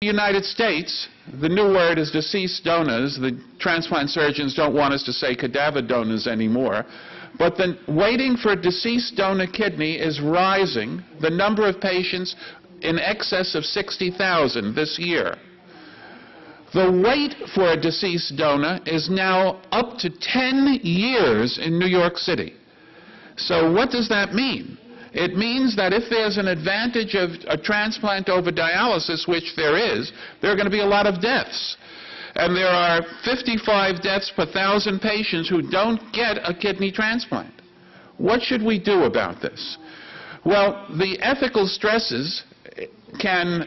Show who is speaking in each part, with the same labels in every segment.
Speaker 1: the United States, the new word is deceased donors. The transplant surgeons don't want us to say cadaver donors anymore. But the waiting for a deceased donor kidney is rising. The number of patients in excess of 60,000 this year. The wait for a deceased donor is now up to 10 years in New York City. So what does that mean? It means that if there's an advantage of a transplant over dialysis, which there are going to be a lot of deaths. And there are 55 deaths per 1,000 patients who don't get a kidney transplant. What should we do about this? Well, the ethical stresses can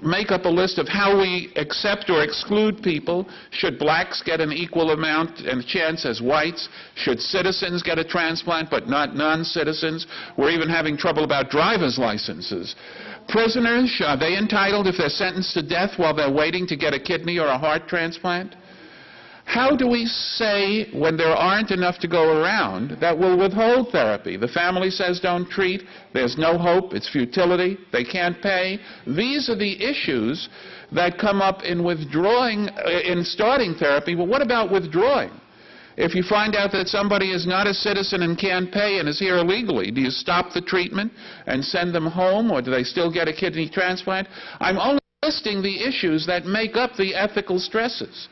Speaker 1: make up a list of how we accept or exclude people. Should blacks get an equal amount and chance as whites? Should citizens get a transplant but not non-citizens? We're even having trouble about driver's licenses. Prisoners, are they entitled if they're sentenced to death while they're waiting to get a kidney or a heart transplant? How do we say, when there aren't enough to go around, that we'll withhold therapy? The family says don't treat, there's no hope, it's futility, they can't pay. These are the issues that come up in withdrawing, in starting therapy. But what about withdrawing? If you find out that somebody is not a citizen and can't pay and is here illegally, do you stop the treatment and send them home, or do they still get a kidney transplant? I'm only listing the issues that make up the ethical stresses.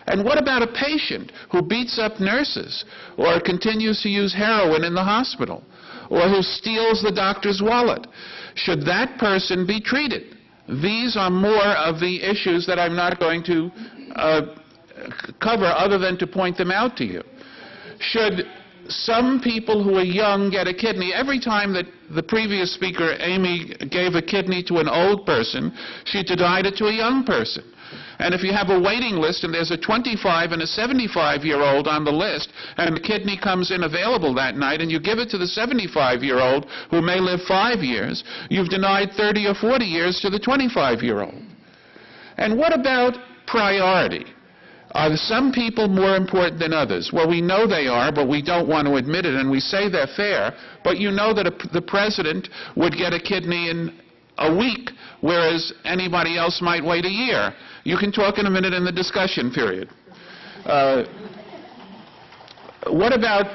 Speaker 1: And what about a patient who beats up nurses or continues to use heroin in the hospital or who steals the doctor's wallet? Should that person be treated? These are more of the issues that I'm not going to cover other than to point them out to you. Should some people who are young get a kidney? Every time that the previous speaker, Amy, gave a kidney to an old person, she denied it to a young person. And if you have a waiting list and there's a 25 and a 75-year-old on the list and the kidney comes in available that night and you give it to the 75-year-old who may live 5 years, you've denied 30 or 40 years to the 25-year-old. And what about priority? Are some people more important than others? Well, we know they are, but we don't want to admit it, and we say they're fair, but you know that the president would get a kidney in a week, whereas anybody else might wait a year. You can talk in a minute in the discussion period. What about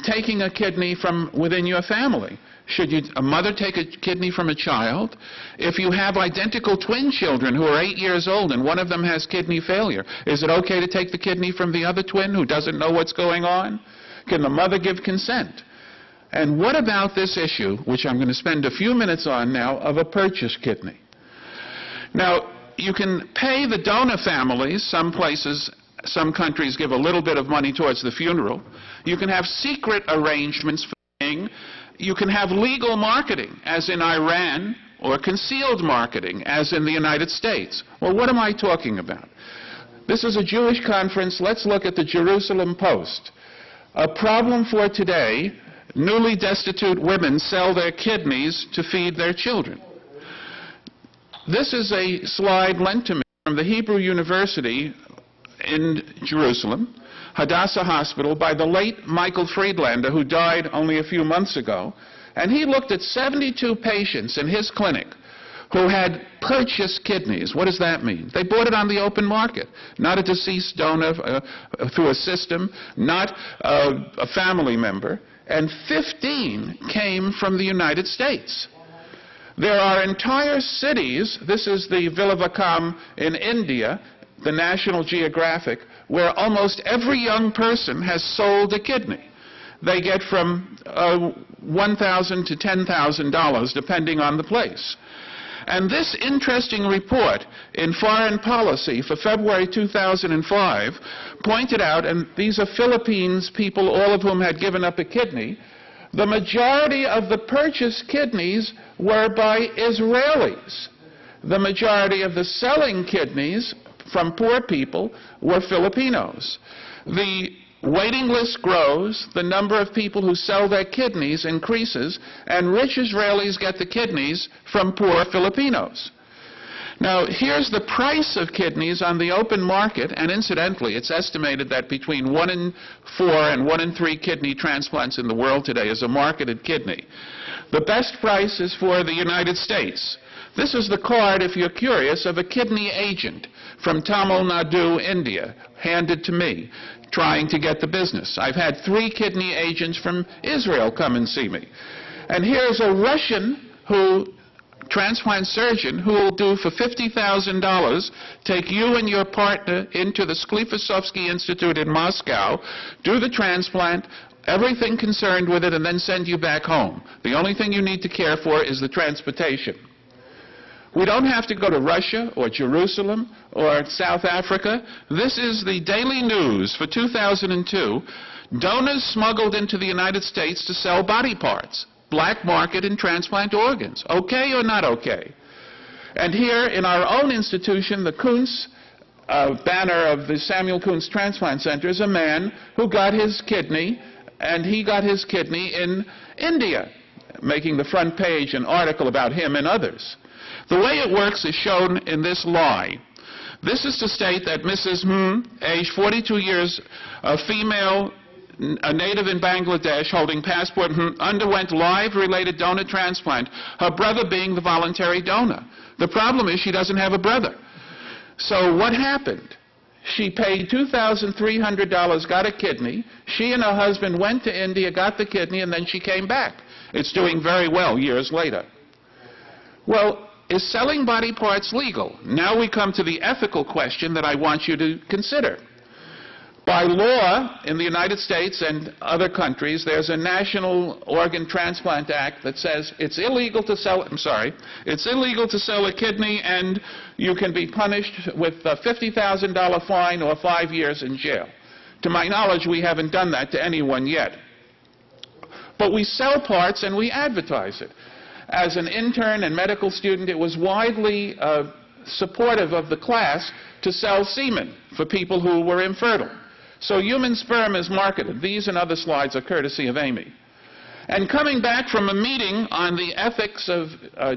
Speaker 1: taking a kidney from within your family? Should a mother take a kidney from a child? If you have identical twin children who are 8 years old and one of them has kidney failure, is it okay to take the kidney from the other twin who doesn't know what's going on? Can the mother give consent? And what about this issue, which I'm going to spend a few minutes on now, of a purchase kidney? Now, you can pay the donor families. Some places, some countries give a little bit of money towards the funeral. You can have secret arrangements for paying. You can have legal marketing, as in Iran, or concealed marketing, as in the United States. Well, what am I talking about? This is a Jewish conference. Let's look at the Jerusalem Post. A problem for today: newly destitute women sell their kidneys to feed their children. This is a slide lent to me from the Hebrew University in Jerusalem, Hadassah Hospital, by the late Michael Friedlander, who died only a few months ago. And he looked at 72 patients in his clinic who had purchased kidneys. What does that mean? They bought it on the open market, not a deceased donor through a system, not a family member. And 15 came from the United States. There are entire cities, this is the Villavakam in India, the National Geographic, where almost every young person has sold a kidney. They get from $1,000 to $10,000, depending on the place. And this interesting report in Foreign Policy for February 2005 pointed out, and these are Philippines people, all of whom had given up a kidney, the majority of the purchased kidneys were by Israelis. The majority of the selling kidneys from poor people were Filipinos. The waiting list grows, the number of people who sell their kidneys increases, and rich Israelis get the kidneys from poor Filipinos. Now, here's the price of kidneys on the open market, and incidentally, it's estimated that between 1 in 4 and 1 in 3 kidney transplants in the world today is a marketed kidney. The best price is for the United States. This is the card, if you're curious, of a kidney agent from Tamil Nadu, India, handed to me, trying to get the business. I've had 3 kidney agents from Israel come and see me. And here's a Russian transplant surgeon who will do for $50,000, take you and your partner into the Sklifosovsky Institute in Moscow, do the transplant, everything concerned with it, and then send you back home. The only thing you need to care for is the transportation. We don't have to go to Russia or Jerusalem or South Africa. This is the Daily News for 2002. Donors smuggled into the United States to sell body parts. Black market in transplant organs. Okay or not okay? And here in our own institution, the Kuntz banner of the Samuel Kuntz Transplant Center, is a man who got his kidney, and he got his kidney in India, making the front page an article about him and others. The way it works is shown in this lie. This is to state that Mrs. age 42 years, a female, a native in Bangladesh, holding passport, underwent live-related donor transplant, her brother being the voluntary donor. The problem is she doesn't have a brother. So what happened? She paid $2,300, got a kidney. She and her husband went to India, got the kidney, and then she came back. It's doing very well years later. Well, is selling body parts legal? Now we come to the ethical question that I want you to consider. By law, in the United States and other countries, there's a National Organ Transplant Act that says it's illegal to sell, it's illegal to sell a kidney, and you can be punished with a $50,000 fine or 5 years in jail. To my knowledge, we haven't done that to anyone yet. But we sell parts and we advertise it. As an intern and medical student, it was widely supportive of the class to sell semen for people who were infertile. So human sperm is marketed. These and other slides are courtesy of Amy. And coming back from a meeting on the ethics of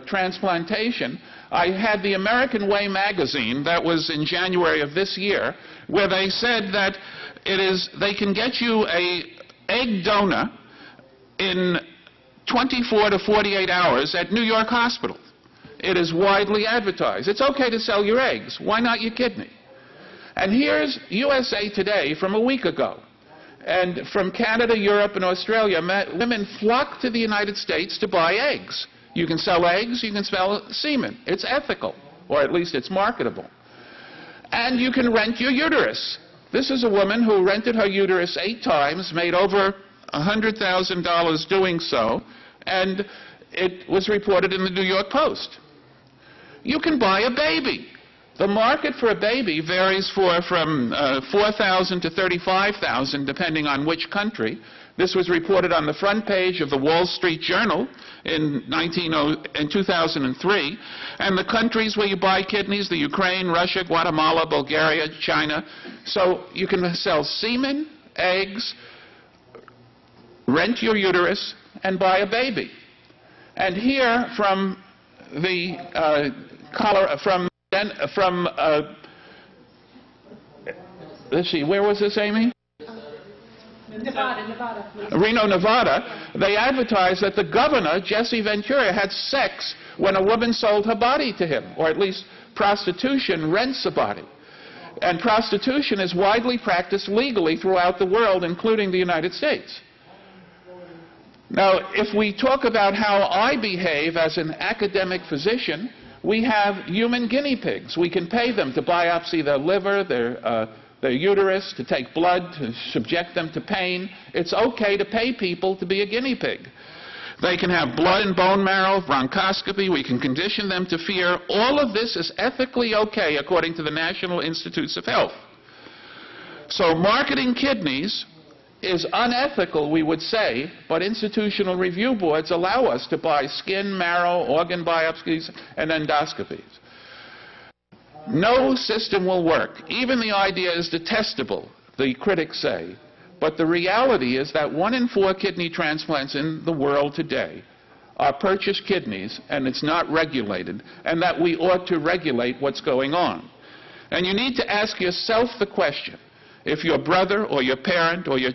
Speaker 1: transplantation, I had the American Way magazine, that was in January of this year, where they said that they can get you an egg donor in 24 to 48 hours at New York Hospital. It is widely advertised. It's okay to sell your eggs. Why not your kidney? And here's USA Today from a week ago. And from Canada, Europe, and Australia, women flock to the United States to buy eggs. You can sell eggs, you can sell semen. It's ethical, or at least it's marketable. And you can rent your uterus. This is a woman who rented her uterus 8 times, made over $100,000 doing so, and it was reported in the New York Post. You can buy a baby. The market for a baby varies from $4,000 to $35,000, depending on which country. This was reported on the front page of the Wall Street Journal in 2003. And the countries where you buy kidneys, the Ukraine, Russia, Guatemala, Bulgaria, China. So you can sell semen, eggs, rent your uterus, and buy a baby. And here from the let's see, where was this, Amy?
Speaker 2: Nevada.
Speaker 1: Reno, Nevada. They advertised that the governor, Jesse Ventura, had sex when a woman sold her body to him, or at least prostitution rents a body. And prostitution is widely practiced legally throughout the world, including the United States. Now, if we talk about how I behave as an academic physician, we have human guinea pigs. We can pay them to biopsy their liver, their uterus, to take blood, to subject them to pain. It's okay to pay people to be a guinea pig. They can have blood and bone marrow, bronchoscopy. We can condition them to fear. All of this is ethically okay according to the National Institutes of Health. So marketing kidneys is unethical, we would say, but institutional review boards allow us to buy skin, marrow, organ biopsies, and endoscopies. No system will work. Even the idea is detestable, the critics say. But the reality is that 1 in 4 kidney transplants in the world today are purchased kidneys, and it's not regulated, and that we ought to regulate what's going on. And you need to ask yourself the question, if your brother or your parent or your